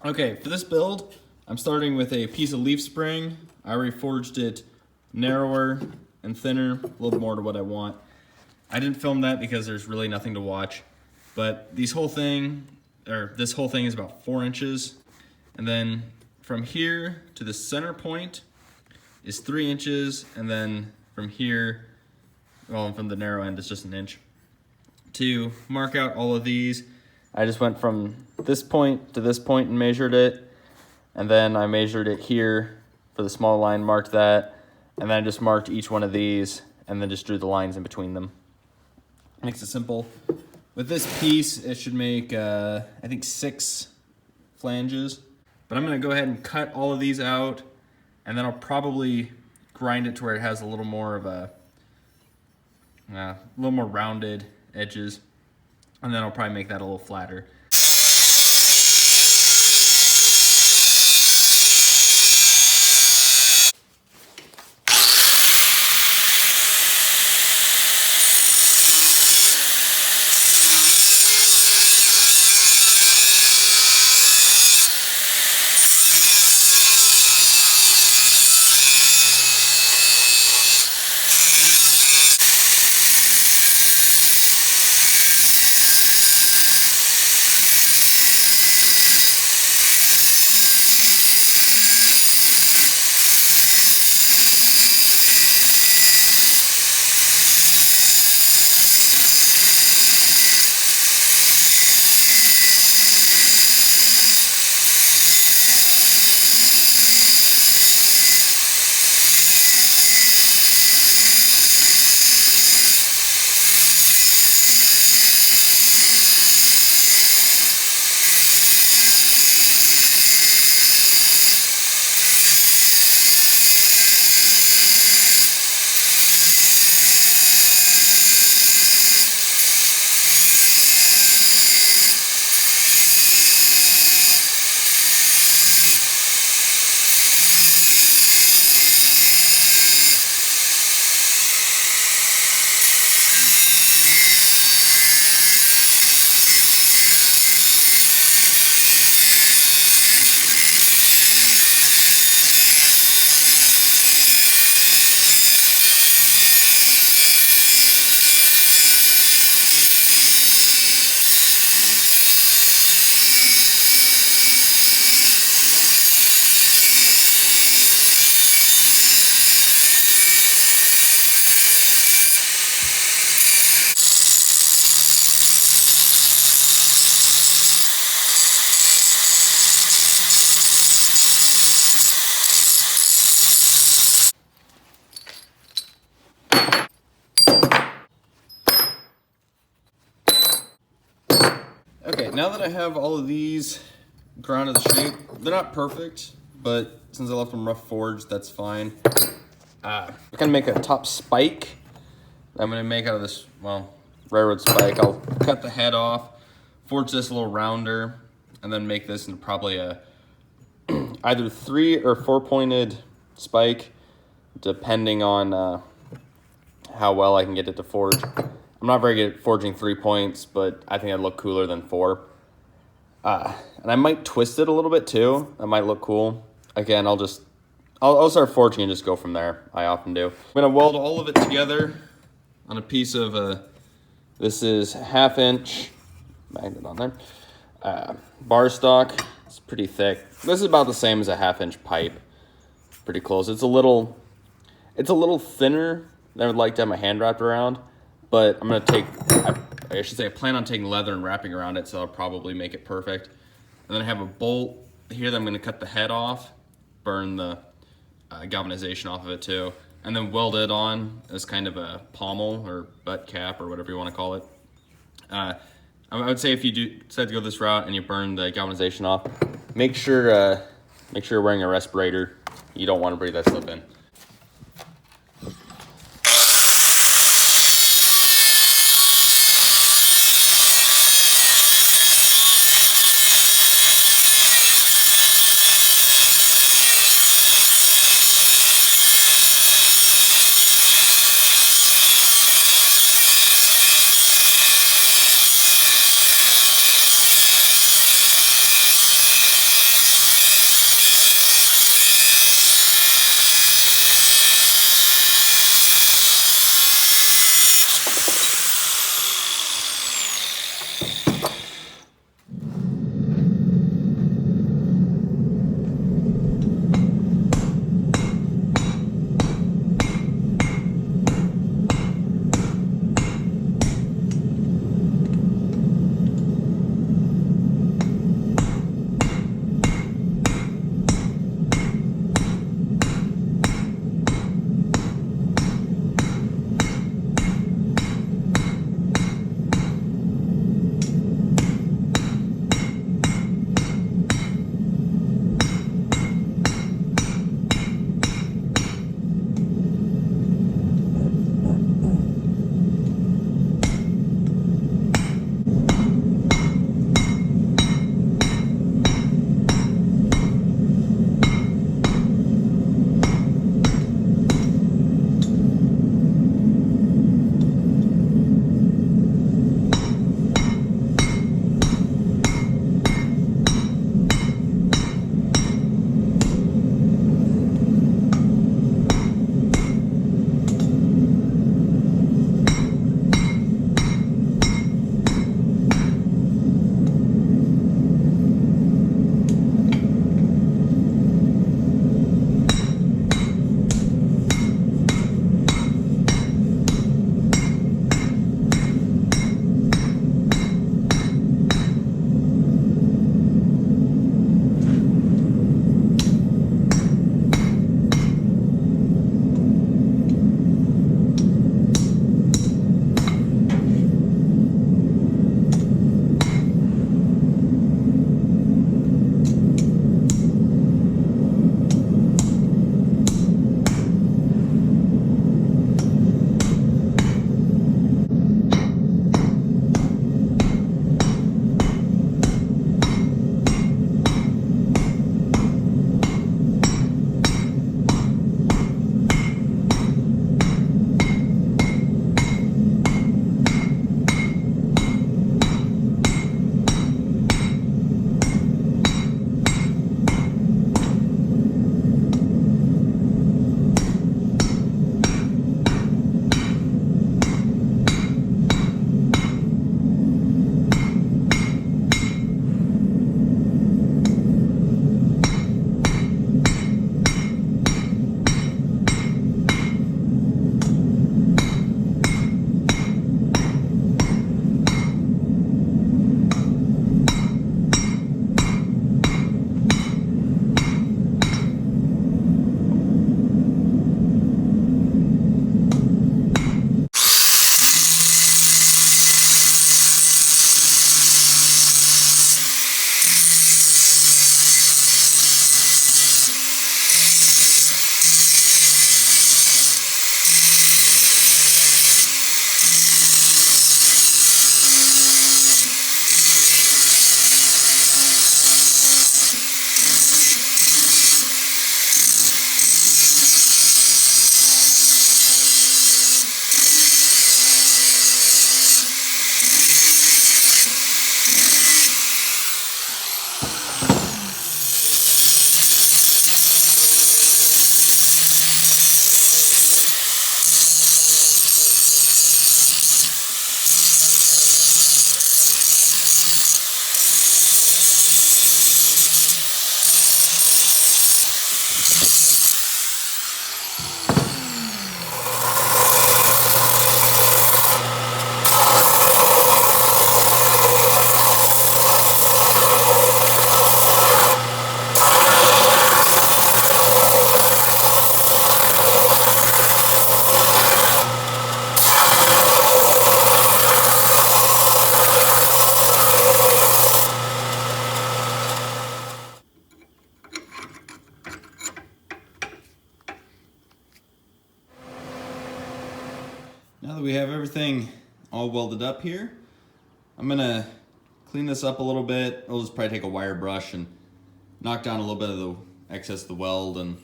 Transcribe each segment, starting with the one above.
Okay, for this build, I'm starting with a piece of leaf spring. I already forged it narrower and thinner, a little bit more to what I want. I didn't film that because there's really nothing to watch, but this whole thing is about 4 inches. And then from here to the center point is 3 inches, and then from here, well, from the narrow end, it's just an inch. To mark out all of these, I just went from this point to this point and measured it, and then I measured it here for the small line, marked that, and then I just marked each one of these, and then just drew the lines in between them. Makes it simple. With this piece, it should make, I think 6 flanges. But I'm gonna go ahead and cut all of these out, and then I'll probably grind it to where it has a little more of a little more rounded edges, and then I'll probably make that a little flatter. Okay, now that I have all of these ground to the shape, they're not perfect, but since I left them rough forged, that's fine. I'm gonna make a top spike. I'm gonna make out of this, well, railroad spike. I'll cut the head off, forge this a little rounder, and then make this into probably a either 3 or 4 pointed spike, depending on how well I can get it to forge. I'm not very good at forging 3 points, but I think it'd look cooler than 4. And I might twist it a little bit too. That might look cool. Again, I'll start forging and just go from there. I often do. I'm gonna weld all of it together on a piece of, this is 1/2 inch magnet on there. Bar stock, it's pretty thick. This is about the same as a 1/2 inch pipe. Pretty close. It's a little thinner than I would like to have my hand wrapped around, but I'm gonna take, I should say I plan on taking leather and wrapping around it, so I'll probably make it perfect. And then I have a bolt here that I'm gonna cut the head off, burn the galvanization off of it too, and then weld it on as kind of a pommel or butt cap or whatever you wanna call it. I would say if you decide to go this route and you burn the galvanization off, make sure you're wearing a respirator. You don't wanna breathe that stuff in. Now that we have everything all welded up here, I'm gonna clean this up a little bit. I'll just probably take a wire brush and knock down a little bit of the excess of the weld, and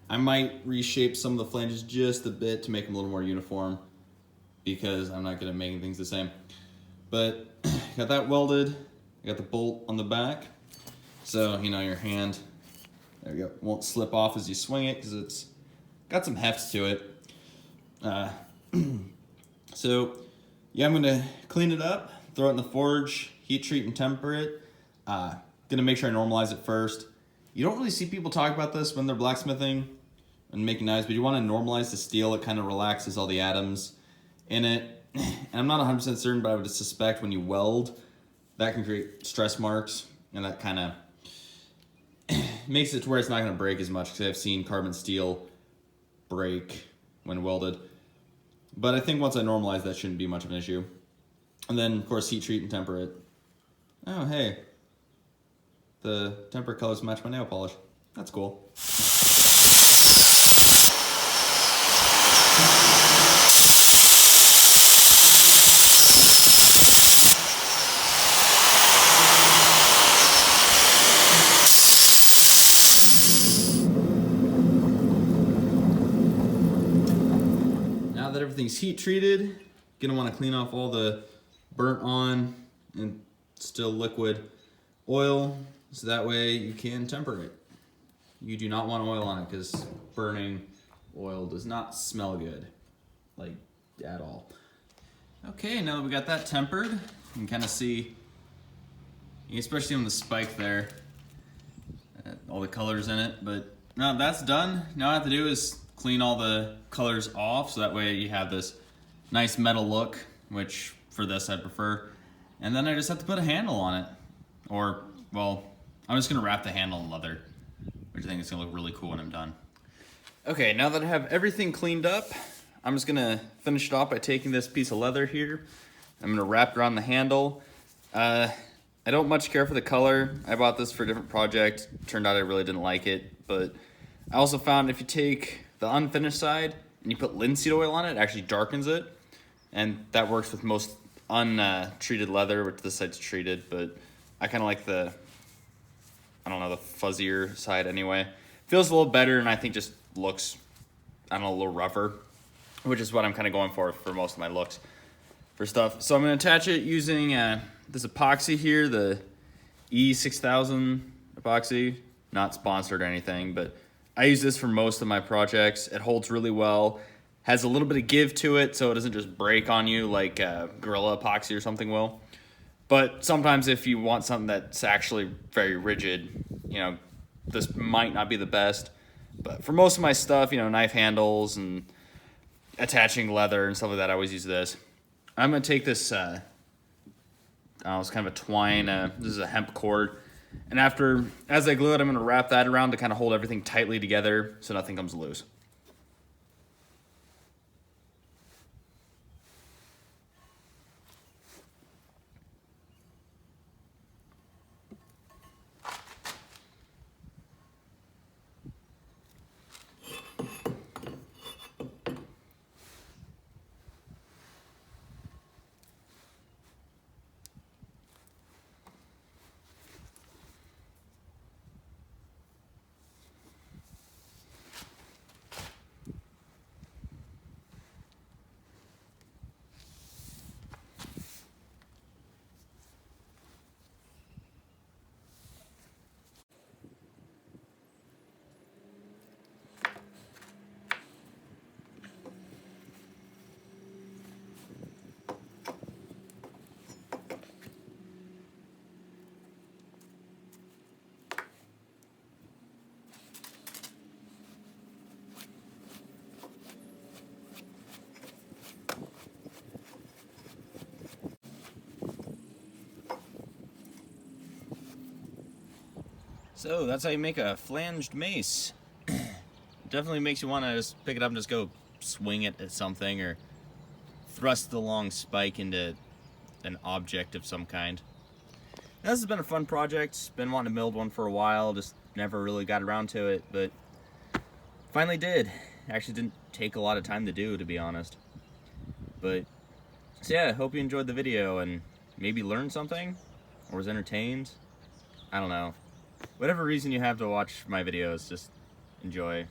I might reshape some of the flanges just a bit to make them a little more uniform because I'm not good at making things the same. But got that welded, I got the bolt on the back, so you know your hand, there we go, won't slip off as you swing it because it's got some heft to it. So yeah, I'm gonna clean it up, throw it in the forge, heat treat and temper it. Gonna make sure I normalize it first. You don't really see people talk about this when they're blacksmithing and making knives, but you want to normalize the steel. It kind of relaxes all the atoms in it. And I'm not 100% certain, but I would suspect when you weld, that can create stress marks, and that kind of makes it to where it's not going to break as much, because I've seen carbon steel break when welded. But I think once I normalize, that shouldn't be much of an issue. And then, of course, heat treat and temper it. Oh, hey. The temper colors match my nail polish. That's cool. Now that everything's heat treated, gonna want to clean off all the burnt on and still liquid oil, so that way you can temper it. You do not want oil on it because burning oil does not smell good, like at all. Okay, now that we got that tempered, you can kind of see, especially on the spike there, all the colors in it. But now that's done. Now all I have to do is clean all the colors off, so that way you have this nice metal look, which for this I prefer. And then I just have to put a handle on it. Or, well, I'm just gonna wrap the handle in leather, which I think is gonna look really cool when I'm done. Okay, now that I have everything cleaned up, I'm just gonna finish it off by taking this piece of leather here. I'm gonna wrap it around the handle. I don't much care for the color. I bought this for a different project. Turned out I really didn't like it, but I also found if you take the unfinished side and you put linseed oil on it, it actually darkens it. And that works with most untreated leather, which this side's treated, but I kind of like the, I don't know, the fuzzier side anyway. Feels a little better, and I think just looks, I don't know, a little rougher, which is what I'm kind of going for most of my looks for stuff. So I'm going to attach it using this epoxy here, the E6000 epoxy. Not sponsored or anything, but I use this for most of my projects. It holds really well, has a little bit of give to it, so it doesn't just break on you like Gorilla epoxy or something will. But sometimes if you want something that's actually very rigid, you know, this might not be the best. But for most of my stuff, you know, knife handles and attaching leather and stuff like that, I always use this. I'm going to take this, it's kind of a twine, this is a hemp cord. And as I glue it, I'm going to wrap that around to kind of hold everything tightly together so nothing comes loose. So that's how you make a flanged mace. Definitely makes you want to just pick it up and just go swing it at something, or thrust the long spike into an object of some kind. Now, this has been a fun project. Been wanting to build one for a while, just never really got around to it, but finally did. Actually didn't take a lot of time to do, to be honest. But, so yeah, I hope you enjoyed the video and maybe learned something or was entertained. I don't know. Whatever reason you have to watch my videos, just enjoy.